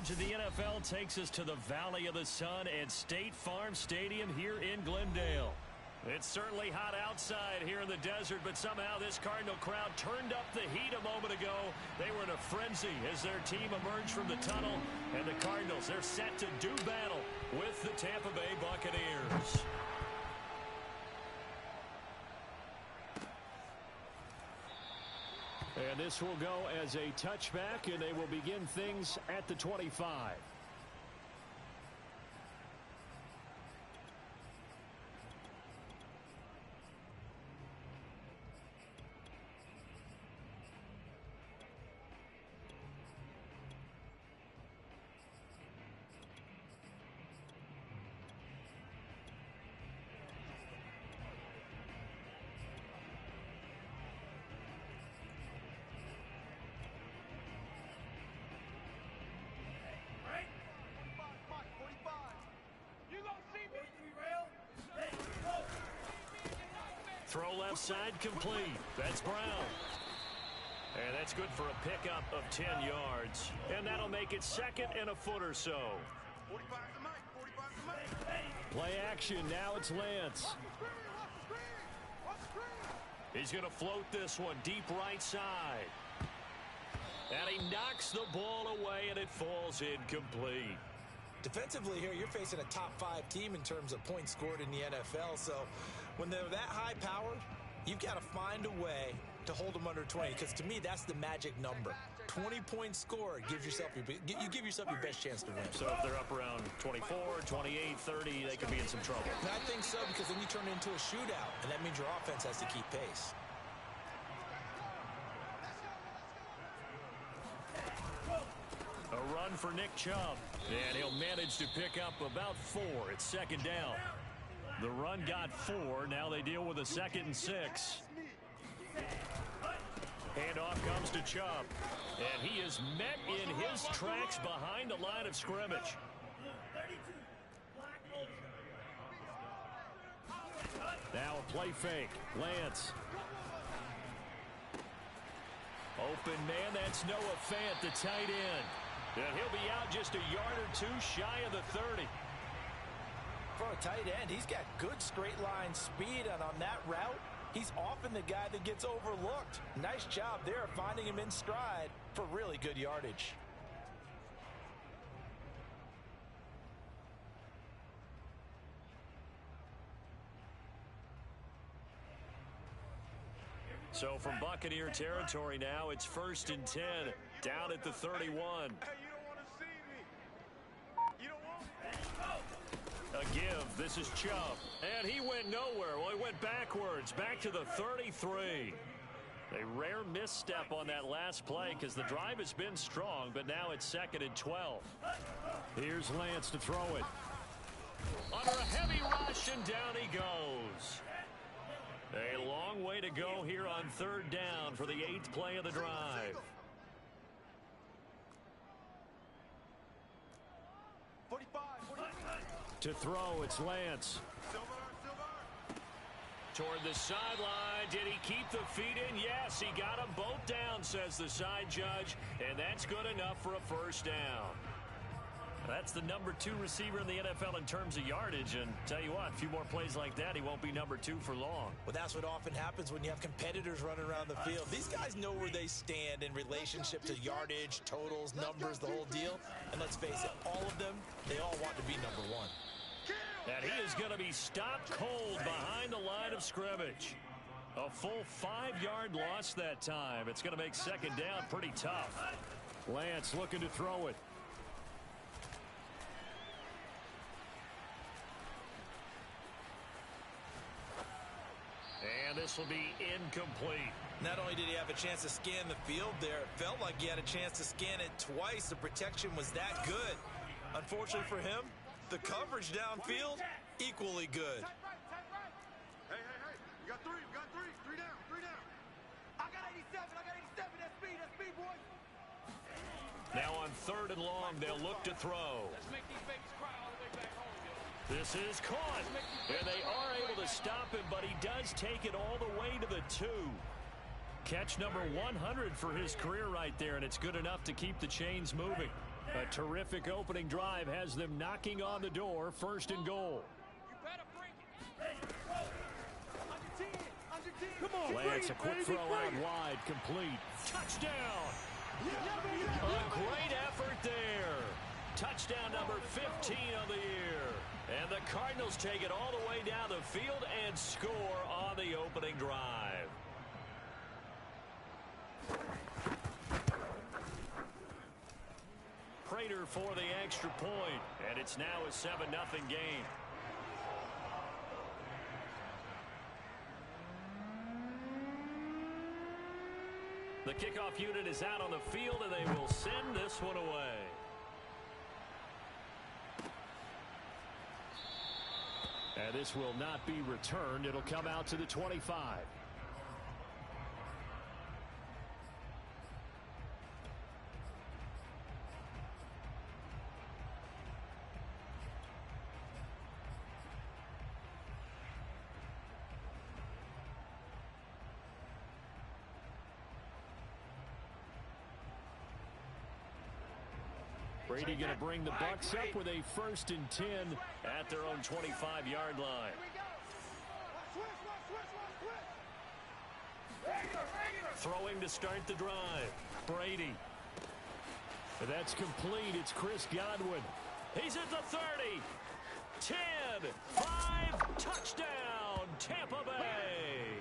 coverage of the NFL takes us to the Valley of the Sun at State Farm Stadium here in Glendale. It's certainly hot outside here in the desert, but somehow this Cardinal crowd turned up the heat a moment ago. They were in a frenzy as their team emerged from the tunnel, and the Cardinals, they're set to do battle with the Tampa Bay Buccaneers. And this will go as a touchback, and they will begin things at the 25. Throw left side complete. That's Brown. And that's good for a pickup of 10 yards. And that'll make it second and a foot or so. 45 to Mike. 45 to Mike. Play action. Now it's Lance. He's going to float this one deep right side. And he knocks the ball away, and it falls incomplete. Defensively here, you're facing a top 5 team in terms of points scored in the NFL. So when they're that high powered, you've got to find a way to hold them under 20. Because to me, that's the magic number. 20 points scored gives yourself you give yourself your best chance to win. So if they're up around 24, 28, 30, they could be in some trouble. And I think so, because then you turn it into a shootout, and that means your offense has to keep pace. A run for Nick Chubb, and he'll manage to pick up about 4. It's second down. The run got 4. Now they deal with a 2nd and 6. Handoff comes to Chubb, and he is met in his tracks behind the line of scrimmage. Now a play fake. Lance. Open man, that's Noah Fant, the tight end. And he'll be out just a yard or 2 shy of the 30. For a tight end, he's got good straight line speed, and on that route, he's often the guy that gets overlooked. Nice job there finding him in stride for really good yardage. So from Buccaneer territory now, it's 1st and 10, down at the 31. Hey, you don't want to see me. You don't want A give. This is Chubb. And he went nowhere. Well, he went backwards, back to the 33. A rare misstep on that last play because the drive has been strong, but now it's 2nd and 12. Here's Lance to throw it. Under a heavy rush, and down he goes. A long way to go here on 3rd down for the 8th play of the drive. 45. To throw, it's Lance. Silver. Toward the sideline. Did he keep the feet in? Yes, he got them both down, says the side judge. And that's good enough for a 1st down. That's the number 2 receiver in the NFL in terms of yardage. And tell you what, a few more plays like that, he won't be number 2 for long. Well, that's what often happens when you have competitors running around the field. These guys know where they stand in relationship to yardage, totals, numbers, the whole deal. And let's face it, all of them, they all want to be number 1. And he is going to be stopped cold behind the line of scrimmage. A full 5-yard loss that time. It's going to make 2nd down pretty tough. Lance looking to throw it. And this will be incomplete. Not only did he have a chance to scan the field there, it felt like he had a chance to scan it twice. The protection was that good. Unfortunately for him, the coverage downfield, equally good. Hey. We got 3. 3 down. I got 87. That's speed, boys. Now on 3rd and long, they'll look to throw. Let's make these babies cry all the way back home. This is caught, and they are able to stop him, but he does take it all the way to the 2. Catch number 100 for his career right there, and it's good enough to keep the chains moving. A terrific opening drive has them knocking on the door. First and goal. You better bring it. Come on, Lance, a quick throw out wide, complete. Touchdown! A great effort there. Touchdown number 15 of the year. And the Cardinals take it all the way down the field and score on the opening drive. Prater for the extra point, and it's now a 7-0 game. The kickoff unit is out on the field, and they will send this one away. And this will not be returned. It'll come out to the 25. Brady going to bring the Bucs up with a 1st and 10 at their own 25-yard line. Throwing to start the drive. Brady. That's complete. It's Chris Godwin. He's at the 30. 10. 5. Touchdown. Tampa Bay.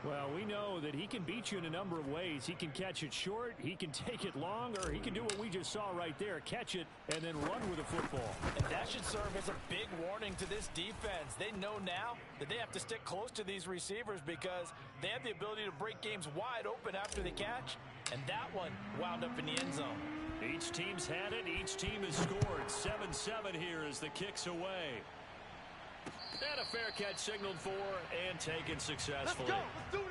Well, we know that he can beat you in a number of ways. He can catch it short, he can take it long, or he can do what we just saw right there, catch it and then run with the football. And that should serve as a big warning to this defense. They know now that they have to stick close to these receivers because they have the ability to break games wide open after the catch, and that one wound up in the end zone. Each team's had it. Each team has scored. 7-7 here as the kick's away. And a fair catch signaled for and taken successfully. Let's go. Let's do this.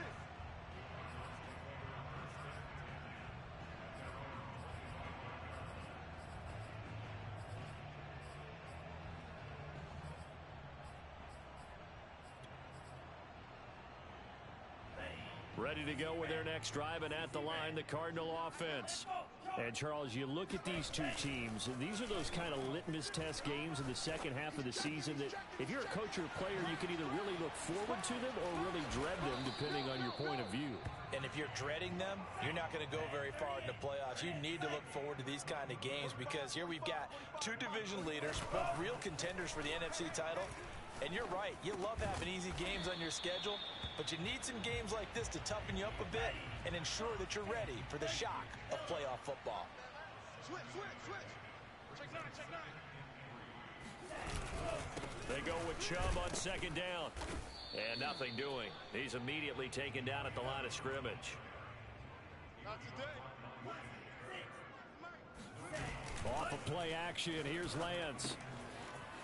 Ready to go with their next drive, and at the line, the Cardinal offense. And, Charles, you look at these two teams, and these are those kind of litmus test games in the second half of the season that if you're a coach or a player, you can either really look forward to them or really dread them, depending on your point of view. And if you're dreading them, you're not going to go very far in the playoffs. You need to look forward to these kind of games because here we've got two division leaders, both real contenders for the NFC title. And you're right, you love having easy games on your schedule, but you need some games like this to toughen you up a bit and ensure that you're ready for the shock of playoff football. Switch. Check nine. They go with Chubb on 2nd down. And nothing doing. He's immediately taken down at the line of scrimmage. Not today. Off of play action, here's Lance.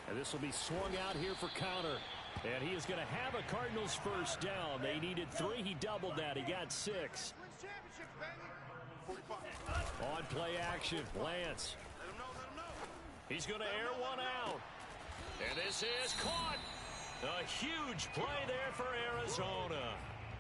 And this will be swung out here for counter. And he is going to have a Cardinals 1st down. They needed 3. He doubled that. He got 6. Wins championships, baby. 45. On play action, Lance. Let him know. He's going to air one out. And this is caught. A huge play there for Arizona.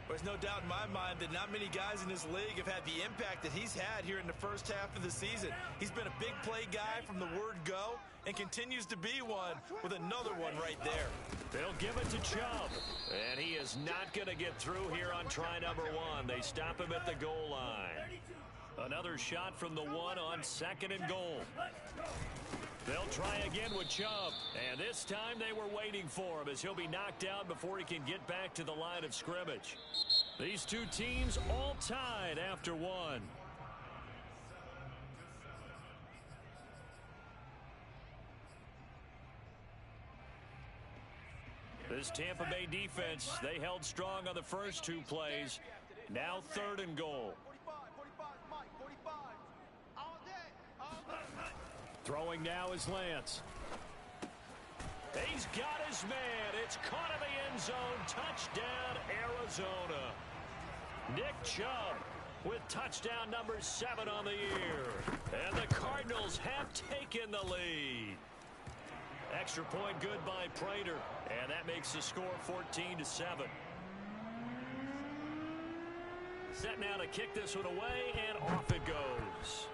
There's no doubt in my mind that not many guys in this league have had the impact that he's had here in the first half of the season. He's been a big play guy from the word go and continues to be one with another one right there. They'll give it to Chubb. And he is not going to get through here on try number 1. They stop him at the goal line. Another shot from the 1 on 2nd and goal. They'll try again with Chubb. And this time they were waiting for him as he'll be knocked down before he can get back to the line of scrimmage. These two teams all tied after 1. This Tampa Bay defense, they held strong on the first 2 plays. Now 3rd and goal. 45, Mike, 45. All day. Throwing now is Lance. He's got his man. It's caught in the end zone. Touchdown, Arizona. Nick Chubb with touchdown number 7 on the year. And the Cardinals have taken the lead. Extra point good by Prater. And that makes the score 14-7. Set now to kick this one away, and off it goes.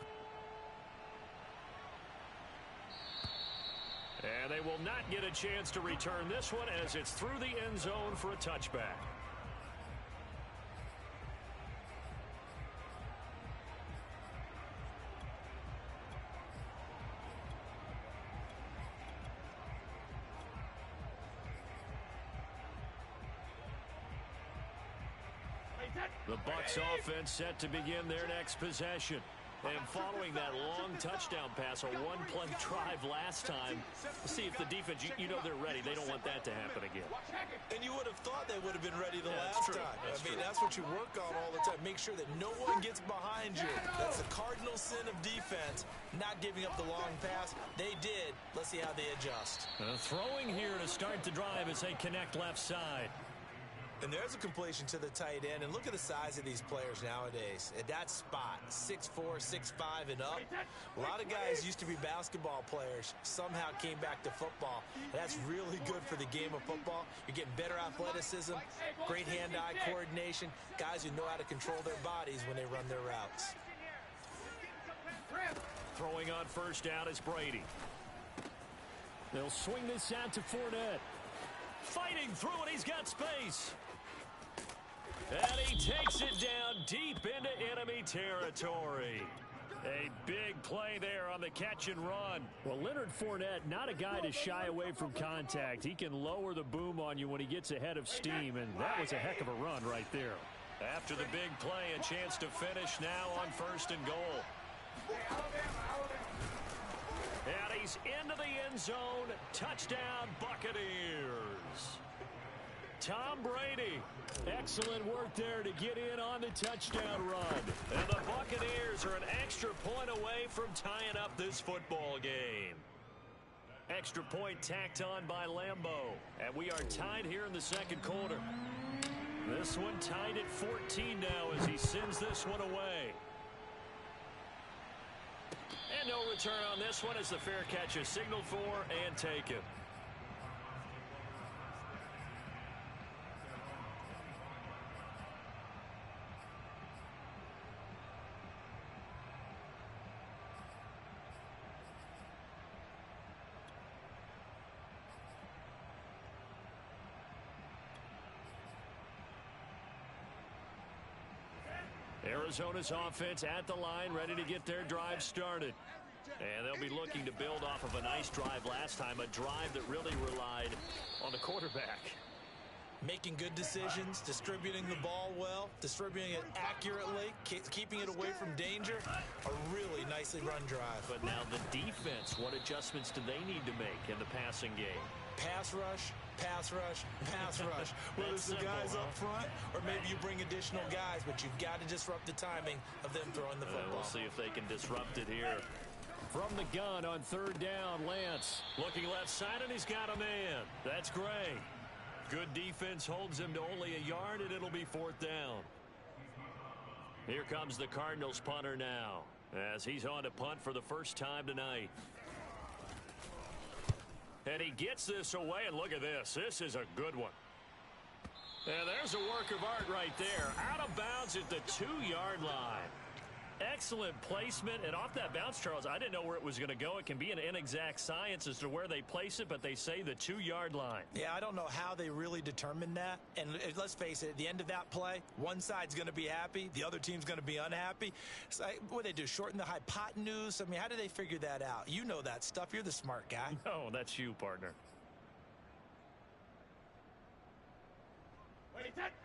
And they will not get a chance to return this one as it's through the end zone for a touchback. The Bucs offense set to begin their next possession. And following that long touchdown pass, a one-play drive last time, see if the defense, you know they're ready. They don't want that to happen again. And you would have thought they would have been ready the last time. That's what you work on all the time. Make sure that no one gets behind you. That's the cardinal sin of defense, not giving up the long pass. They did. Let's see how they adjust. Throwing here to start the drive as they connect left side. And there's a completion to the tight end. And look at the size of these players nowadays. At that spot, 6'4", 6'5", and up. A lot of guys used to be basketball players, somehow came back to football. That's really good for the game of football. You're getting better athleticism, great hand-eye coordination, guys who know how to control their bodies when they run their routes. Throwing on first down is Brady. They'll swing this out to Fournette. Fighting through it, he's got space. And he takes it down deep into enemy territory. A big play there on the catch and run. Well, Leonard Fournette, not a guy to shy away from contact. He can lower the boom on you when he gets ahead of steam, and that was a heck of a run right there. After the big play, a chance to finish now on first and goal. And he's into the end zone. Touchdown, Buccaneers. Tom Brady, excellent work there to get in on the touchdown run. And the Buccaneers are an extra point away from tying up this football game. Extra point tacked on by Lambeau. And we are tied here in the second quarter. This one tied at 14 now as he sends this one away. And no return on this one as the fair catch is signaled for and taken. Arizona's offense at the line, ready to get their drive started. And they'll be looking to build off of a nice drive last time, a drive that really relied on the quarterback. Making good decisions, distributing the ball well, distributing it accurately, keeping it away from danger. A really nicely run drive. But now the defense, what adjustments do they need to make in the passing game? Pass rush, pass rush, pass rush. Whether it's the guys up front or maybe you bring additional guys, but you've got to disrupt the timing of them throwing the football. We'll see if they can disrupt it here. From the gun on third down, Lance looking left side, and he's got a man. That's Gray. Good defense holds him to only a yard, and it'll be fourth down. Here comes the Cardinals punter now as he's on to punt for the first time tonight. And he gets this away, and look at this. This is a good one. And there's a work of art right there. Out of bounds at the 2-yard line. Excellent placement, and off that bounce, Charles, I didn't know where it was going to go. It can be an inexact science as to where they place it, but they say the 2-yard line. Yeah, I don't know how they really determined that. And let's face it, at the end of that play, one side's going to be happy, the other team's going to be unhappy. So, what do they do, shorten the hypotenuse? I mean, how do they figure that out? You know that stuff. You're the smart guy. No, that's you, partner.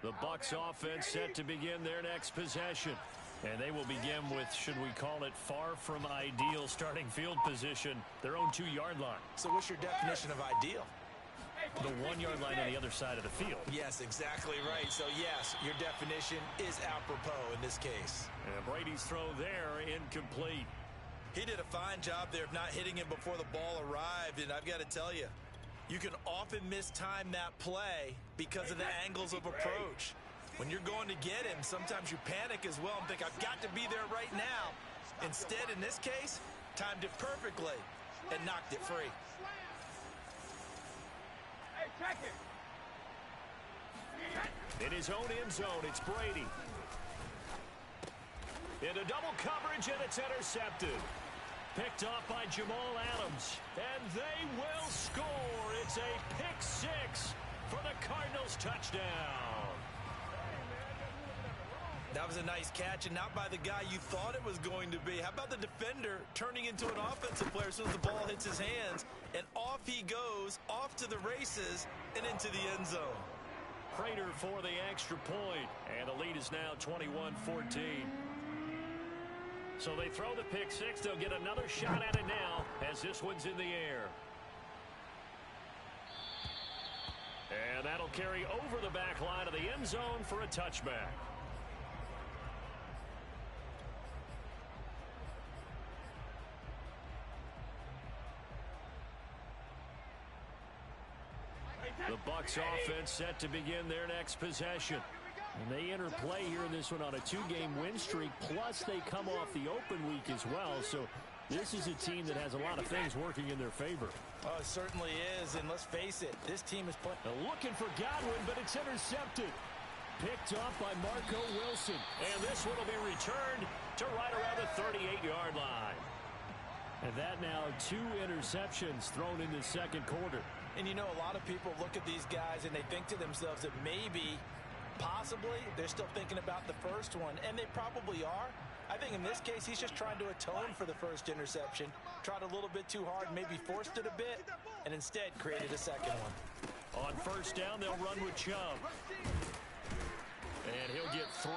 The Bucs offense set to begin their next possession. And they will begin with, should we call it, far from ideal starting field position, their own 2-yard line. So what's your definition of ideal? The 1-yard line on the other side of the field. Yes, exactly right. So, yes, your definition is apropos in this case. And Brady's throw there, incomplete. He did a fine job there of not hitting him before the ball arrived, and I've got to tell you, you can often mistime that play because of the angles of approach. When you're going to get him, sometimes you panic as well and think, I've got to be there right now. Instead, in this case, timed it perfectly and knocked it free. Hey, check it. In his own end zone, it's Brady. Into double coverage, and it's intercepted. Picked off by Jamal Adams. And they will score. It's a pick six for the Cardinals touchdown. That was a nice catch, and not by the guy you thought it was going to be. How about the defender turning into an offensive player as soon as the ball hits his hands, and off he goes, off to the races, and into the end zone. Prater for the extra point, and the lead is now 21-14. So they throw the pick six. They'll get another shot at it now as this one's in the air. And that'll carry over the back line of the end zone for a touchback. The Bucs offense set to begin their next possession. And they enter play here in this one on a 2-game win streak, plus they come off the open week as well. So this is a team that has a lot of things working in their favor. Oh, it certainly is, and let's face it, this team is playing. Looking for Godwin, but it's intercepted. Picked off by Marco Wilson. And this one will be returned to right around the 38-yard line. And that now 2 interceptions thrown in the second quarter. And you know, a lot of people look at these guys and they think to themselves that maybe, possibly, they're still thinking about the first one, and they probably are. I think in this case, he's just trying to atone for the first interception, tried a little bit too hard, maybe forced it a bit, and instead created a second one. On first down, they'll run with Chubb. And he'll get 3.